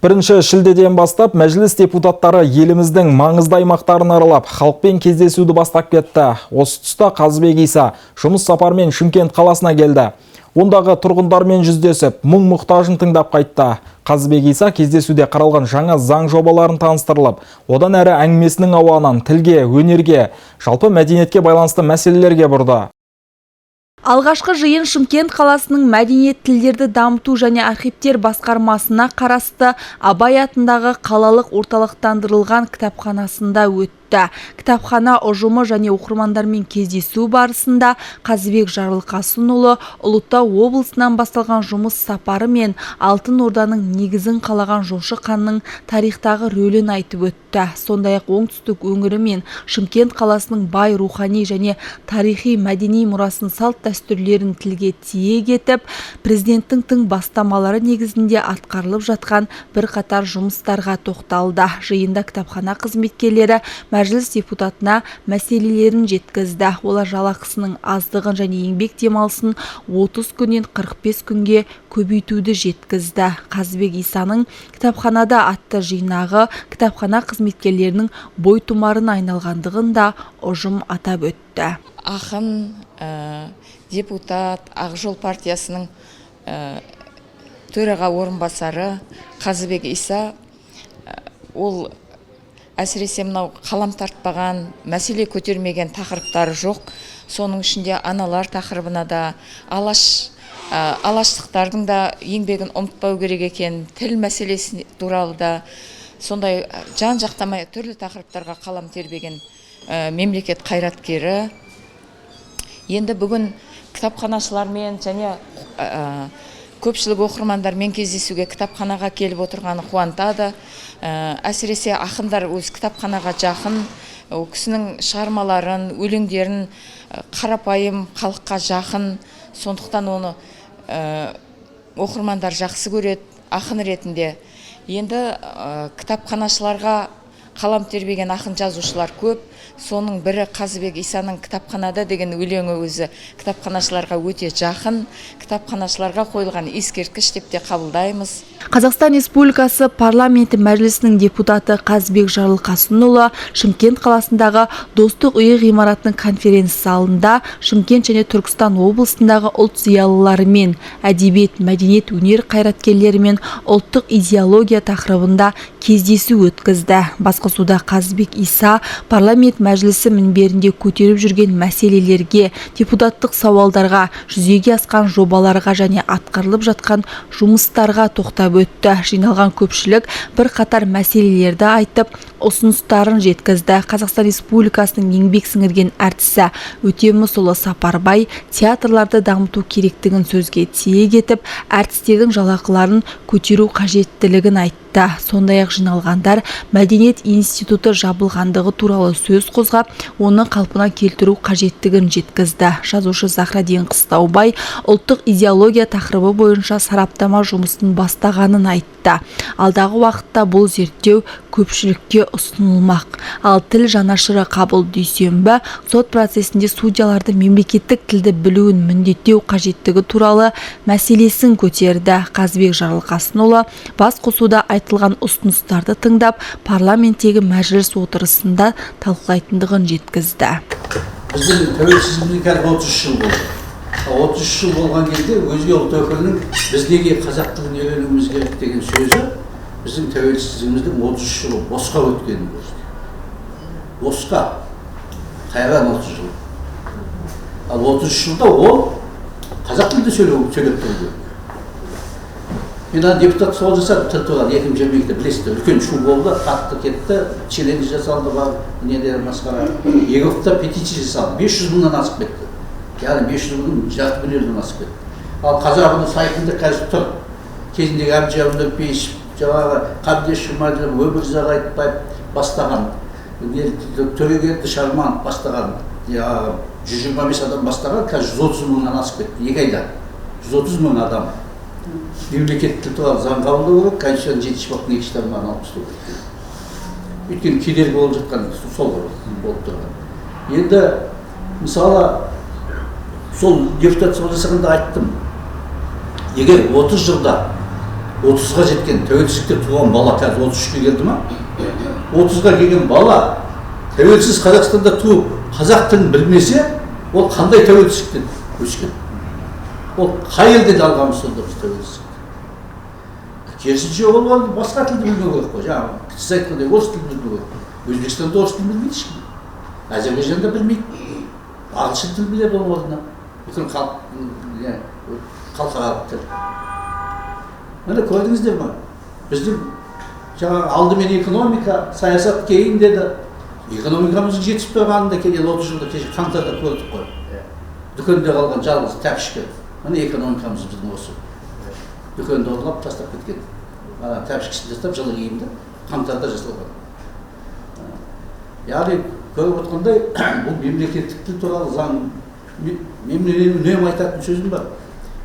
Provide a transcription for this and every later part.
1 шілдеден бастап мәжіліс депутаттары еліміздің маңызды аймақтарын аралап, халықпен кездесуді бастап кетті. Осы тұста Қазыбек Иса жұмыс сапарымен Шымкент қаласына келді. Ондағы тұрғындармен жүздесіп, мұң-мұқтажын тыңдап қайтты. Қазыбек Иса кездесуде қаралған жаңа заң жобаларын таныстырылып, одан әрі әңгімесінің ауанын тілге, өнерге, жалпы мәдениетке байланысты мәселелерге бұрды. Алғашқы жиын Шымкент қаласының мәдениет тілдерді дамыту және архивтер басқармасына қарасты Абай атындағы қалалық орталықтандырылған кітапханасында өтті. Кітапхана ұжымы және оқырмандармен кездесу барысында Қазыбек Жарылқасынұлы Ұлытау облысынан басталған жұмыс сапары мен Алтын Орданың негізін қалаған Жошы ханның тарихтағы рөлін айтып өтті. Сондай-ақ оңтүстік өңірі мен Шымкент қаласының бай рухани және тарихи мәдени мұрасын, салт дәстүрлерін тілге тиек етіп, президенттің тың бастамалары негізінде атқарылып жатқан бірқатар жұмыстарға тоқталды. Жиында кітапхана қызметкерлері мәжіліс депутатына мәселелерін жеткізді. Олар жалақысының аздығын және еңбек демалысын 30 күннен 45 күнге көбейтуді жеткізді. Қазыбек Исаның кітапханада атты жинағы кітапхана қызметкерлерінің бойтұмарын айналғандығын да ұжым атап өтті. Ақын, депутат, Ақ Жол партиясының төраға орынбасары Қазыбек Иса, ол әсіресе мынау қалам тартпаған, мәселе көтермеген тақырыптары жоқ. Соның ішінде аналар тақырыбына да, алаштықтардың да еңбегін ұмытпау керек екен, тіл мәселесі туралы да, сондай жан жақтамай түрлі тақырыптарға қалам тербеген мемлекет қайраткері. Енді бүгін кітапханашылармен және көпшілік оқырмандармен кездесуге кітапханаға келіп отырғаны қуантады. Әсіресе ақындар өз кітапханаға жақын, ол кісінің шығармаларын, өлеңдерін қарапайым халыққа жақын, сондықтан оны оқырмандар жақсы көреді ақын ретінде. Енді кітапханашыларға қалам тербеген ақын жазушылар көп. Соның бірі Қазыбек Исаның кітапханада деген өлеңі өзі кітапханашыларға өте жақын. Кітапханашыларға қойылған ескерткіш деп те қабылдаймыз. Қазақстан Республикасы парламенті мәжілісінің депутаты Қазыбек Жарылқасынұлы Шымкент қаласындағы Достық үйі ғимаратының конференц залында Шымкент және Түркістан облысындағы ұлт зиялылары мен әдебиет, мәдениет, өнер қайраткерлері мен ұлттық идеология тақырыбында кездесу өткізді. Басқосуда Қазыбек Иса парламент мәжілісі мінберінде көтеріп жүрген мәселелерге, депутаттық сауалдарға, жүзеге асқан жобаларға және атқарылып жатқан жұмыстарға тоқтап өтті. Жиналған көпшілік бірқатар мәселелерді айтып, ұсыныстарын жеткізді. Қазақстан Республикасының еңбек сіңірген әртісі Өтемісұлы Сапарбай театрларды дамыту керектігін сөзге тиек етіп, әртістердің жалақыларын көтеру қажеттілігін айтты. Сондай-ақ жиналғандар мәдениет институты жабылғандығы туралы сөз қозғап, оны қалпына келтіру қажеттігін жеткізді. Жазушы Захрадин Қыстаубай ұлттық идеология тақырыбы бойынша сараптама жұмысын бастағанын айтты. Алдағы уақытта бұл зерттеу көпшілікке ұсынылмақ. Ал тіл жанашыры Қабыл Дүйсенбі сот процесінде судьяларды мемлекеттік тілді білуін міндеттеу қажеттігі туралы мәселесін көтерді. Қазыбек Жарылқасынұлы басқосуда айтылған ұсыныстарды тыңдап, парламенттегі мәжіліс отырысында талқылайтындығын жеткізді. Біздің тәуелсіздігімізге қазір 30 жыл болды. 30 жыл болған кезде өзге ұлт өкілінің біз неге қазақ тілін үйренуіміз керек деген сөзі біздің тәуелсіздігіміздің 30 жылы босқа өткенін көрсетеді. Босқа. Қайран 30 жыл. Ал 30 жылда ол қазақ тілінде сөйлеп тұрды. Мен депутат сауал жасап тұрған 2022-де білесіздер, үлкен шу болды, қатты кетті, челлендж жасалды бар, недер масқара. Егофта петиция жасалды, 500 мыңнан асып кетті. Яғни 500 мыңның жарты миллионнан асып кетті. Ал қазағының сайтында қазір тұр. Кезіндегі Әбдіжәміл Пейішев, жаңағы Қабдеш Жұмаділов, Өмірзақ Айтбаев бастаған, Төрегелді Шарманов бастаған, 125 адам бастаған, қазір 130 мыңнан асып кетті. 2 айда 130 мың адам. Мемлекеттік туралы заң қабылдау керек, Конституцияның 7 баптың 2 тармағын алып тастау керек. Өйткені кедергі болып жатқан сол болып тұрған. Енді мысалы сол депутат сауал жасағанда айттым. Егер 30 жылда 30-ға жеткен тәуелсіздікте туған бала қазір 33-ке келді ма? 30-ға келген бала тәуелсіз Қазақстанда туып қазақ тілін білмесе, ол қандай тәуелсіздіктен өскен? Ол қай елден алғанымыз сонда біз тәуелсіздік? Керісінше ол басқа тілді білмеу керек қой. Жаңағы сіз айтқандай орыс тілін білмеу керек. Өзбекстанда орыс тілін білмейді ешкім. Әзербайжанда білмейді. Ағылшын тілін біледі оның орнына. Бүкіл халықаралық тіл. Міне көрдіңіздер ме? Біздің жаңағы алдымен экономика, саясат кейін деді. Экономикамыздың жетісіп тұрғанында келген 30 жылда кеше қаңтарда көрдік қой. Дүкенде қалған жалғыз тәпішке. Міне экономикамыз біздің осы. Дүкенді ұрлап тастап кеткен. Тәпішкесін тастап жылы киімді қаңтарда жасалған. Яғни көріп отқандай бұл мемлекеттік тіл туралы заң. Мен үнемі айтатын сөзім бар.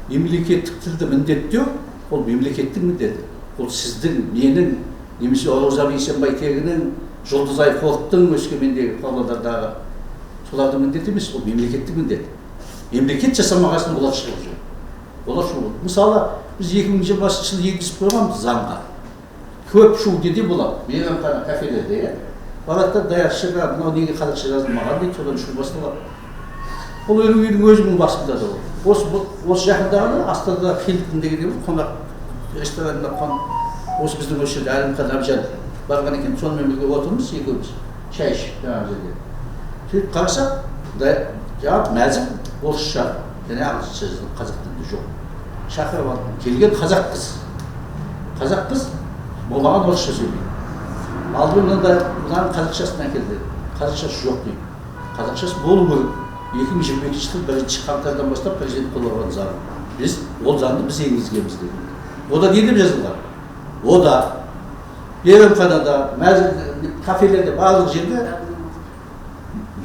Мемлекеттік тілді міндеттеу ол мемлекеттің міндеті. Ол сіздің, менің, немесе Ораза Бейсенбай-Тегінің, Жұлдыз Айқорттың Өскемендегі Павлодардағы солардың міндеті емес, ол мемлекеттік міндет. Мемлекет жасамағасын олар шығып жүр. Олар шығып. Мысалы, біз 2020 жылы енгізіп қойғанбыз заңға. Көп шу деде болады. Мейрамхана, кафелерде, бараттар даяшыға, мынау неге қазақша жазылмаған дейді, содан шу басталады. Бұл үйдің өзінің басында да ол. Осы жақындағыны Астанада Хилтон деген қонақ ресторанында осы біздің осы жерде Әлімхан Әбжан барған екен, сонымен бірге отырмыз, екеуміз шай ішіп жаңағы жерде. Сөйтіп қарасақ, жаңағы мәзін орысша және ағылшынша жазылған, қазақ тілінде жоқ. Шақырып алдым, келген қазақ қыз. Қазақ қыз маған орысша сөйлейді. Алдымен мынаның қазақшасын әкелді. Қазақшасы жоқ дейді. Қазақшасы болу керек. 2022 жылы 1 қаңтардан бастап президент қолдаған заң. Біз ол заңды біз енгізгенбіз деді. Ода не деп жазылған? Ода мейрамханада, кафелерде, барлық жерде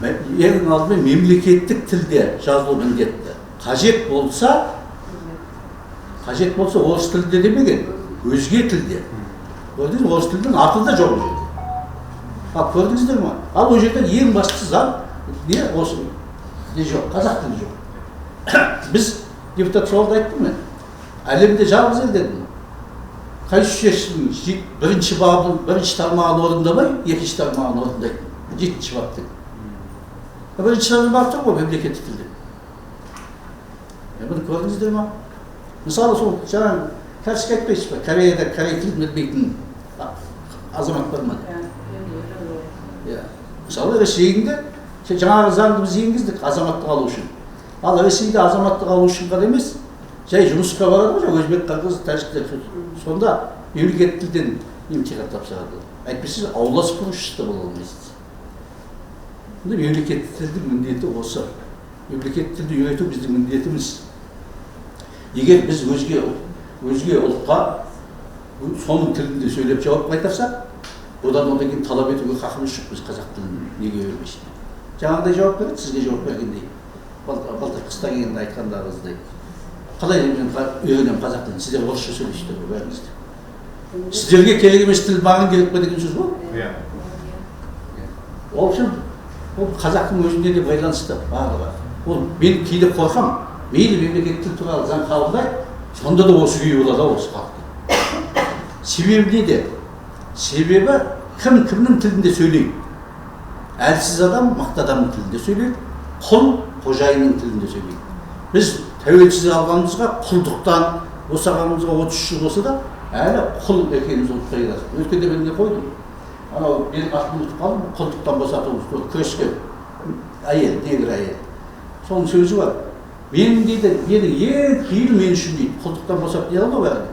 ең алдымен мемлекеттік тілде жазылу міндетті. Қажет болса орыс тілде демеген, өзге тілде. Көрдіңіз, орыс тілдің аты да жоқ жерде. Ал көрдіңіздер ме? Ал ол жерде ең басты заң не осы? Не жоқ, қазақ тілі жоқ. Біз депутат жолда айттым мен. Әлемде жалғыз ел дедім. Конституцияның бірінші бабын, бірінші тармағын орындамай, екінші тармағын орындайды. 7-ші бап деді. Бірінші тармақ тұр ғой мемлекеттік тілде. Бұны көрдіңіздер ме? Мысалы сол жаңағы кәсіп айтпайсыз ба? Кореяда корей тілін білмейтін азамат бар ма? Мысалы Ресейде жаңағы заңды біз енгіздік азаматтық алу үшін. Ал Ресейде азаматтық алу үшін ғана емес, жай жұмысқа барады ғой, өзбек, қырғыз, тәжіктер. Сонда мемлекеттік тілден емтихан тапсырады. Әйтпесе аула сыпырушысы да бола алмайсыз. Мемлекеттік тілдің міндеті осы. Мемлекеттік тілді үйрету біздің міндетіміз. Егер біз өзге ұлтқа соның тілінде сөйлеп жауап қайтарсақ, одан кейін талап етуге хақымыз жоқ, біз қазақ тілін неге үйренбейсің? Жаңағыдай жауап береді, сізге жауап бергендей. Былтыр қыста келгенде айтқандарыңыздай. Қалай мен үйренемін қазақ тілін, сіздер орысша сөйлейсіздер ғой бәріңізде. Сіздерге керек емес тіл маған керек пе деген сөз ғой? Иә. Ол үшін ол қазақтың өзіне де байланысты барлығы. Ол мен кейде қорқам, мейлі мемлекеттік тіл туралы заң қабылдайды, сонда да осы күй болады осы халықта. Себебі неде? Себебі кімнің тілінде сөйлейді? Әлсіз адам мықты адамның тілінде сөйлейді, құл қожайынның тілінде сөйлейді. Біз тәуелсіздік алғанымызға құлдықтан босағанымызға 33 жыл болса да, әлі құл екенімізді ұмытпай келатық. Өткенде мен не қойдым? Анау менің атын ұмытып қалдым, құлдықтан босатуымыз, күрескен әйел, негр әйел. Соның сөзі бар. Менің ең қиыны мен үшін дейді, құлдықтан босап не алды бәріне?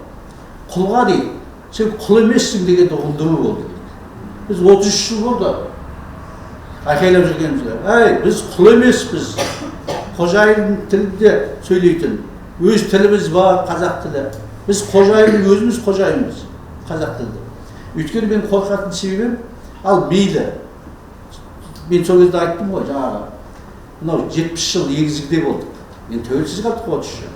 Құлға дейді, сен құл емессің дегенде ұғындыру болды. Біз 33 жыл болды айқайлап жүргенімізге. Әй, біз құл емеспіз, қожайын тілінде сөйлейтін. Өз тіліміз бар, қазақ тілі. Біз қожайын, өзіміз қожайынбыз, қазақ тілді. Өйткені мен қорқатын себебім, ал мейлі. Мен сол кезде айттым ғой, жаңағы. Мынау 70 жыл егізгіде болдық. Мен тәуелсіз қалдық 30 жыл.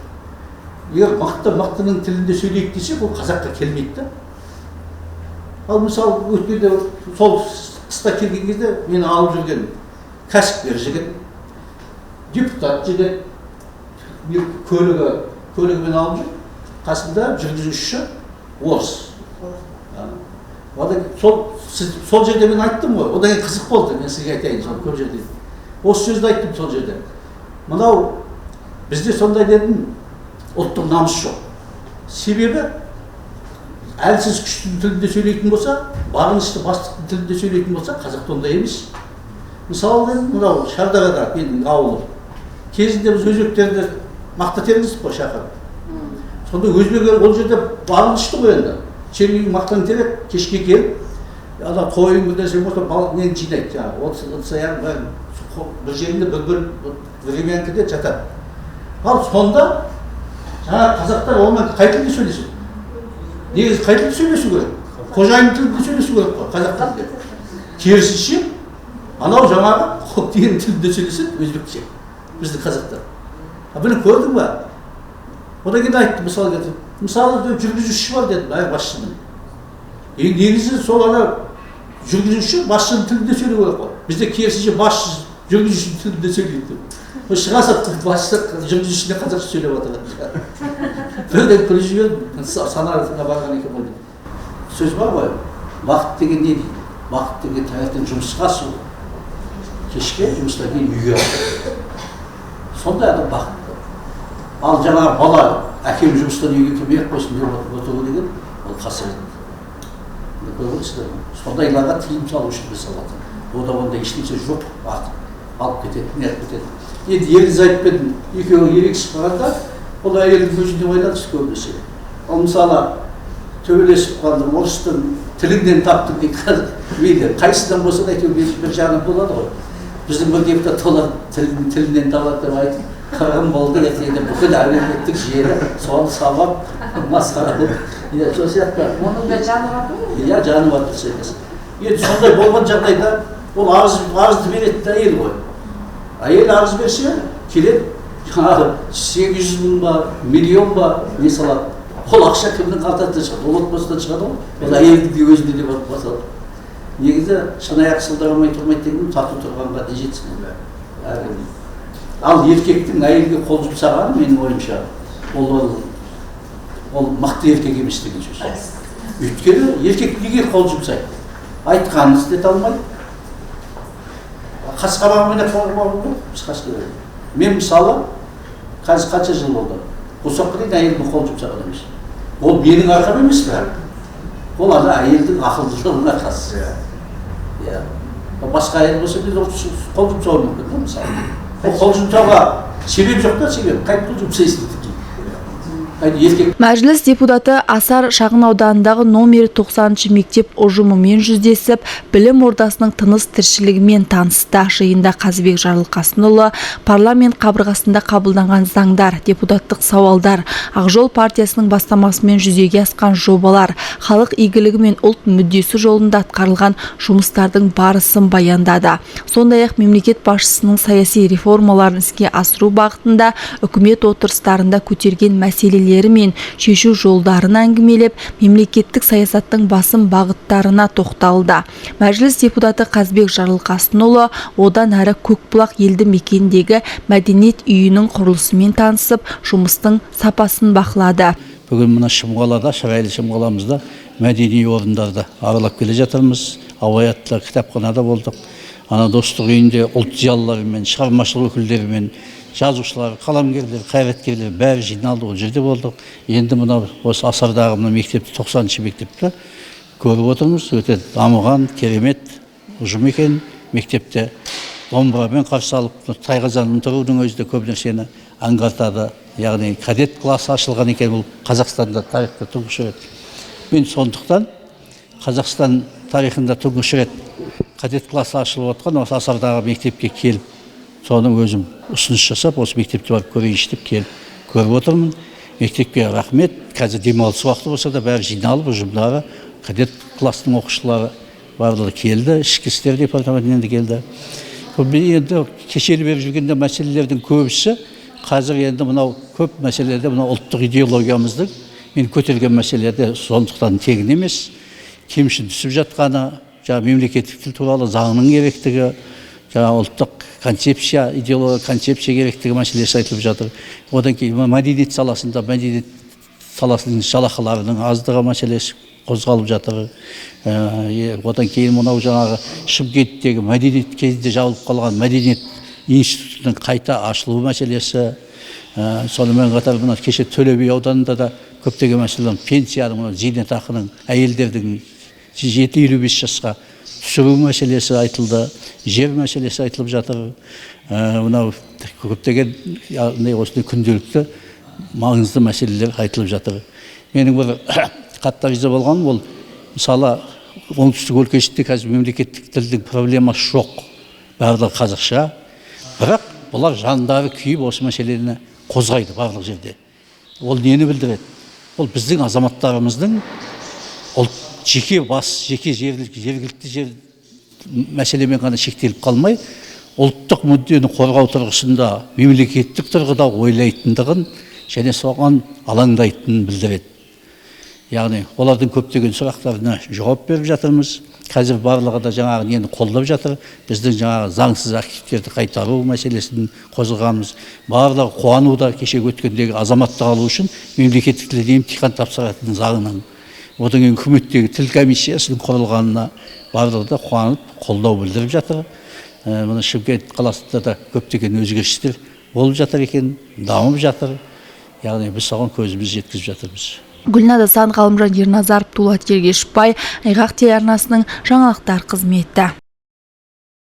Егер мықтының тілінде сөйлейік десе, бұл қазаққа келмейді да. Ал мысалы, өткенде сол қыста келген кезде мені алып жүрген кәсіпкер жігіт, депутат жігіт, көлігімен алып жүр, қасында жүргізуші, орыс. Сол жерде мен айттым ғой, одан кейін қызық болды, мен сізге айтайын, сол көп жерде. Осы сөзді айттым сол жерде. Мынау бізде сондай дедім, ұлттық намыс жоқ. Себебі әлсіз күштің тілінде сөйлейтін болса, бағынышты бастықтың тілінде сөйлейтін болса, қазақта ондай емес. Мысалы, мынау Шардағада менің ауылым. Кезінде біз өзбектерді мақтатеміз қой шақырып. Сонда өзбек ол жерде бағынышты ғой енді. Шербегі мақтан терек, кешке келіп, ана тойын білдесе болса, нені жинайды жаңағы. Отса бір жерінде бір времянкіде жатады. Ал сонда жаңағы қазақтар олмен қай тілде сөйлесу? Негізі қай тілде сөйлесу керек? Қожайын тілінде сөйлесу керек қой, қазақ тілінде. Керісінше, анау жаңағы құп деген тілінде сөйлеседі, өзбекше. Біздің қазақтар. Бұны көрдің ба? Одан кейін айтты, мысалы жүргізуші бар дедім, басшының. Негізі сол ана жүргізуші басшының тілінде сөйлеу керек қой. Бізде керісінше басшы жүргізушінің тілінде сөйлейді. Шыға сатты, басшы жүргізушіне қазақша сөйлеп отырады. Бірден күліп жібердім, санарына барған екен ғой. Сөз бар ғой, бақыт деген не дейді? Бақыт деген таңертең жұмысқа шығу, кешке жұмыстан кейін үйге алу. Сондай адам бақытты. Ал жаңағы бала, әкем жұмыстан үйге келмей-ақ қойсын деп отыру деген, ол қасірет. Көріңіздер, сондайларға тыйым салу үшін жасалады. Ода онда ешнәрсе жоқ, алып кетеді, неғып кетеді. Енді Ерлі-Зайыппен екеуі ерегісіп қалғанда, ол әйелдің көзіне байланысты көбінесе. Ол мысалы төбелесіп қалды, орыстың тіліңнен таптың дейді. Қайсыдан болса да әйтеуір бір жағынан болады ғой. Біздің бір депутат олар тілінен табады деп айтып, қырғын болды ертеңде бүкіл әлеуметтік желі соны сабап, масқара қылып. Сол сияқты. Оның да жаны бар ғой? Иә, жаны бар дұрыс айтасың. Енді сондай болған жағдайда ол арызды береді де әйел ғой. Әйел арыз берсе, келеді, жаңағы 800 мың ба, миллион ба не салады. Ол ақша кімнің қалтасынан шығады, ол отбасыдан шығады ғой. Ол әйелдің де өзінде де барып басады. Негізі шын аяқ сылдырамай тұрмайды деген тату тұрғанға не жетсін. Ал еркектің әйелге қол жұмсағаны менің ойымша ол мықты еркек емес деген сөз. Өйткені еркек неге қол жұмсайды? Айтқанын істете алмайды. Қасқабағымен қол. Мен мысалы қазір қанша жыл болды? Қосаққа дейін әйелдің қол жұмсаған емес. Ол менің арқам емес пе? Ол ана әйелдің ақылдылығының арқасы. Басқа әйел болса біз қол жұмсауы мүмкін, мысалы. Қол жұмсауға себеп жоқ та себеп. Қайт қол жұмсайсың дейді. Мәжіліс депутаты Асар шағын ауданындағы номері 90 мектеп ұжымымен жүздесіп, білім ордасының тыныс тіршілігімен танысты. Жиында Қазыбек Жарылқасынұлы парламент қабырғасында қабылданған заңдар, депутаттық сауалдар, Ақжол партиясының бастамасымен жүзеге асқан жобалар, халық игілігі мен ұлт мүддесі жолында атқарылған жұмыстардың барысын баяндады. Сондай-ақ мемлекет басшысының саяси реформаларын іске асыру бағытында үкімет отырыстарында көтерген мәселелер мен шешу жолдарын әңгімелеп, мемлекеттік саясаттың басым бағыттарына тоқталды. Мәжіліс депутаты Қазыбек Жарылқасынұлы одан әрі Көкбұлақ елді мекендегі мәдениет үйінің құрылысымен танысып, жұмыстың сапасын бақылады. Бүгін мына Шымғалада, Шырайлы Шымғаламызда мәдени орындарды аралап келе жатырмыз. Абай атты кітапханада болдық. Ана достық үйінде ұлт зиялыларымен, шығармашылық өкілдерімен, жазушылар, қаламгерлер, қайраткерлер бәрі жиналды, ол жерде болдық. Енді мына осы Асардағы мына мектепті, 90-шы мектепті көріп отырмыз. Өте дамыған, керемет ұжым екен. Мектепте домбырамен қарсы алып, тайқазанның тұрудың өзі де көп нәрсені аңғартады. Яғни кадет классы ашылған екен, бұл Қазақстанда тарихта тұңғыш рет. Мен сондықтан Қазақстан тарихында тұңғыш рет кадет классы ашылып отқан осы Асардағы мектепке келіп, соның өзім ұсыныс жасап, осы мектепте барып көрейінші деп келіп көріп отырмын. Мектепке рахмет. Қазір демалыс уақыты болса да бәрі жиналып, ұжымдары, кадет кластың оқушылары барлығы келді, ішкі істер департаментінен де келді. Енді кешелі беріп жүргенде мәселелердің көбісі қазір енді мынау көп мәселелерде мынау ұлттық идеологиямыздың мен көтерген мәселелерде сондықтан тегін емес, кемшін түсіп жатқаны, мемлекеттік тіл туралы заңның керектігі, ұлттық концепция, идеология концепция керектігі мәселесі айтылып жатыр. Одан кейін мәдениет саласында мәдениет саласының жалақыларының аздығы мәселесі қозғалып жатыр. Одан кейін мынау жаңағы Шымкенттегі мәдениет кезінде жабылып қалған мәдениет институтының қайта ашылу мәселесі. Сонымен қатар мына кеше Төле би ауданында да көптеген мәселелер, пенсияның, зейнетақының, әйелдердің 7-55 жасқа түсіру мәселесі айтылды, жер мәселесі айтылып жатыр. Мынау көптеген осындай күнделікті маңызды мәселелер айтылып жатыр. Менің бір қатты риза болғаным ол, мысалы, оңтүстік өлкесінде қазір мемлекеттік тілдің проблемасы жоқ, барлығы қазақша, бірақ бұлар жандары күйіп осы мәселені қозғайды барлық жерде. Ол нені білдіреді? Ол біздің азаматтарымыздың жеке жергілікті жер мәселемен ғана шектеліп қалмай, ұлттық мүддені қорғау тұрғысында мемлекеттік тұрғыда ойлайтындығын және соған алаңдайтынын білдіреді. Яғни олардың көптеген сұрақтарына жауап беріп жатырмыз. Қазір барлығы да жаңағы нені қолдап жатыр. Біздің жаңағы заңсыз активтерді қайтару мәселесін қозғағанбыз. Барлығы қуануда кеше өткендегі азаматтық алу үшін мемлекеттік тілде емтихан тапсыратын заңның, одан кейін үкіметтегі тіл комиссиясының құрылғанына барлығы да қуанып, қолдау білдіріп жатыр. Мына Шымкент қаласында да көптеген өзгерістер болып жатыр екен, дамып жатыр. Яғни біз соған көзіміз жеткізіп жатырмыз. Гүлназ Асан, Ғалымжан Ерназаров, Дулат Ергешбай, Айғақ телеарнасының жаңалықтар қызметі.